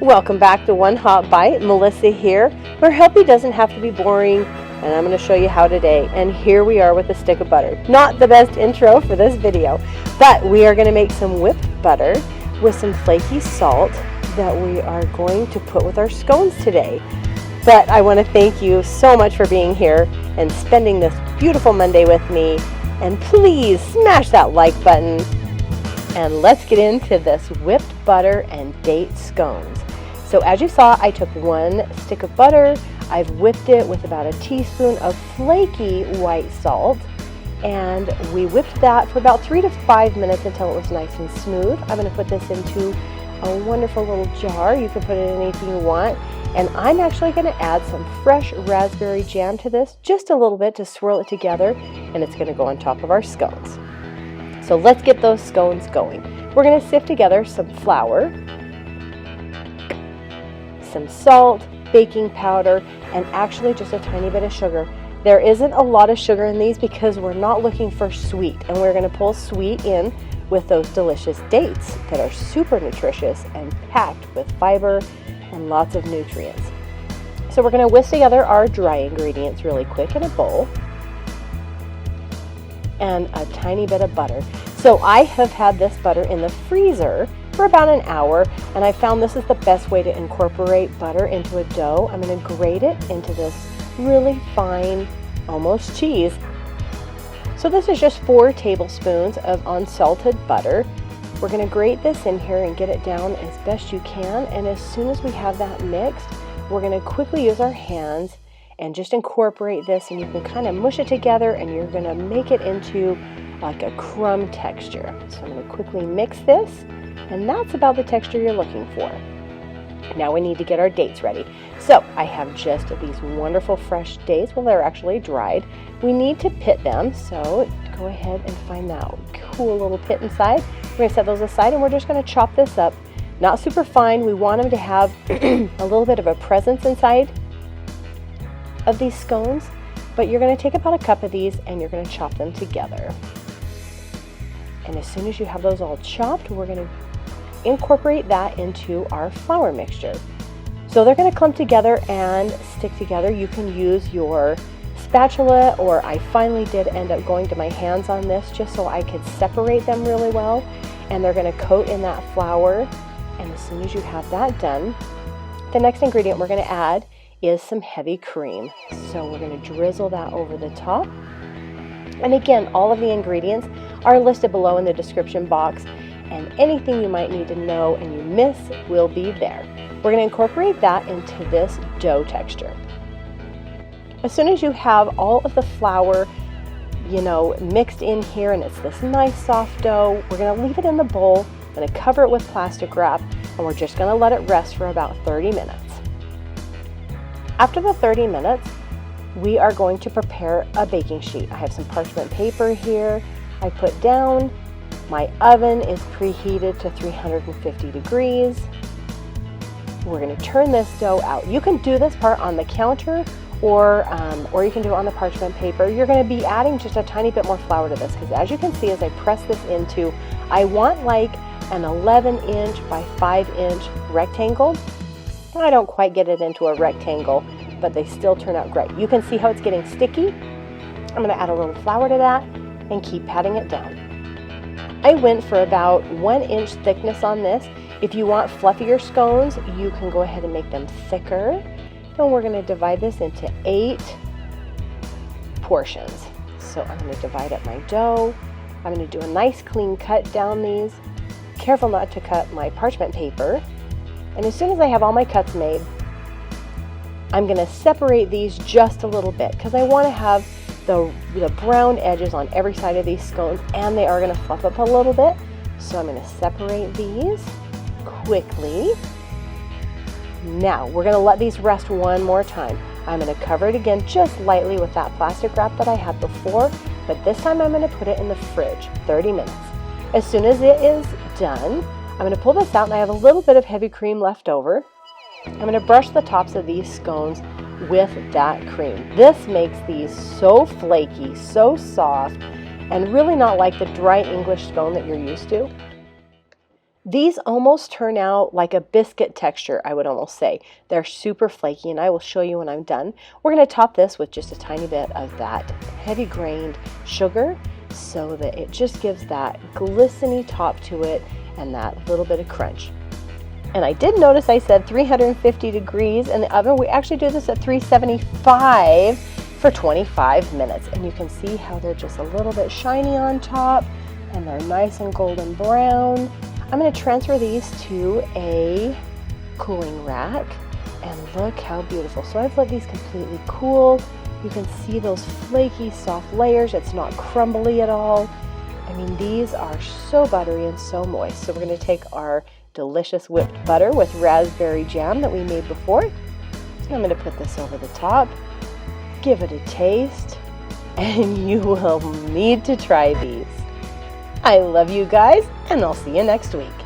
Welcome back to One Hot Bite. Melissa here, where healthy doesn't have to be boring, and I'm going to show you how today. And here we are with a stick of butter. Not the best intro for this video, but we are going to make some whipped butter with some flaky salt that we are going to put with our scones today. But I want to thank you so much for being here and spending this beautiful Monday with me. And please smash that like button. And let's get into this whipped butter and date scones. So as you saw, I took one stick of butter. I've whipped it with about a teaspoon of flaky white salt. And we whipped that for about 3 to 5 minutes until it was nice and smooth. I'm going to put this into a wonderful little jar. You can put it in anything you want. And I'm actually going to add some fresh raspberry jam to this, just a little bit to swirl it together. And it's going to go on top of our scones. So let's get those scones going. We're going to sift together some flour, some salt, baking powder, and actually just a tiny bit of sugar. There isn't a lot of sugar in these because we're not looking for sweet, and we're going to pull sweet in with those delicious dates that are super nutritious and packed with fiber and lots of nutrients. So we're going to whisk together our dry ingredients really quick in a bowl and a tiny bit of butter. So I have had this butter in the freezer for about an hour, and I found this is the best way to incorporate butter into a dough. I'm going to grate it into this really fine, almost cheese. So this is just 4 tablespoons of unsalted butter. We're going to grate this in here and get it down as best you can, and as soon as we have that mixed, we're going to quickly use our hands and just incorporate this, and you can kind of mush it together, and you're going to make it into like a crumb texture. So I'm going to quickly mix this, and that's about the texture you're looking for. Now we need to get our dates ready. So I have just these wonderful fresh dates. Well, they're actually dried. We need to pit them, so go ahead and find that cool little pit inside. We're going to set those aside, and we're just going to chop this up. Not super fine. We want them to have a little bit of a presence inside of these scones, but you're going to take about a cup of these and you're going to chop them together. And as soon as you have those all chopped, we're going to incorporate that into our flour mixture. So they're going to clump together and stick together. You can use your spatula, or I finally did end up going to my hands on this just so I could separate them really well. And they're going to coat in that flour. And as soon as you have that done, the next ingredient we're going to add is some heavy cream. So we're going to drizzle that over the top. And again, all of the ingredients are listed below in the description box, and anything you might need to know and you miss will be there. We're going to incorporate that into this dough texture. As soon as you have all of the flour, mixed in here, and it's this nice soft dough, we're going to leave it in the bowl. I'm going to cover it with plastic wrap, and we're just going to let it rest for about 30 minutes. After the 30 minutes, we are going to prepare a baking sheet. I have some parchment paper here. I put down. My oven is preheated to 350 degrees. We're going to turn this dough out. You can do this part on the counter, or you can do it on the parchment paper. You're going to be adding just a tiny bit more flour to this, because as you can see, as I press this into, I want like an 11-inch by 5-inch rectangle. I don't quite get it into a rectangle, but they still turn out great. You can see how it's getting sticky. I'm going to add a little flour to that and keep patting it down. I went for about 1-inch thickness on this. If you want fluffier scones, you can go ahead and make them thicker. And we're going to divide this into 8 portions. So I'm going to divide up my dough. I'm going to do a nice clean cut down these. Careful not to cut my parchment paper. And as soon as I have all my cuts made, I'm going to separate these just a little bit, because I want to have the brown edges on every side of these scones, and they are going to fluff up a little bit. So I'm going to separate these quickly. Now we're going to let these rest one more time. I'm going to cover it again just lightly with that plastic wrap that I had before, but this time I'm going to put it in the fridge 30 minutes. As soon as it is done, I'm going to pull this out, and I have a little bit of heavy cream left over. I'm going to brush the tops of these scones with that cream. This makes these so flaky, so soft, and really not like the dry English scone that you're used to. These almost turn out like a biscuit texture, I would almost say. They're super flaky, and I will show you when I'm done. We're going to top this with just a tiny bit of that heavy grained sugar so that it just gives that glistening top to it and that little bit of crunch. And I did notice I said 350 degrees in the oven. We actually do this at 375 for 25 minutes. And you can see how they're just a little bit shiny on top and they're nice and golden brown. I'm going to transfer these to a cooling rack, and look how beautiful. So I've let these completely cool. You can see those flaky, soft layers. It's not crumbly at all. I mean, these are so buttery and so moist. So we're going to take our delicious whipped butter with raspberry jam that we made before. I'm going to put this over the top, give it a taste, and you will need to try these. I love you guys, and I'll see you next week.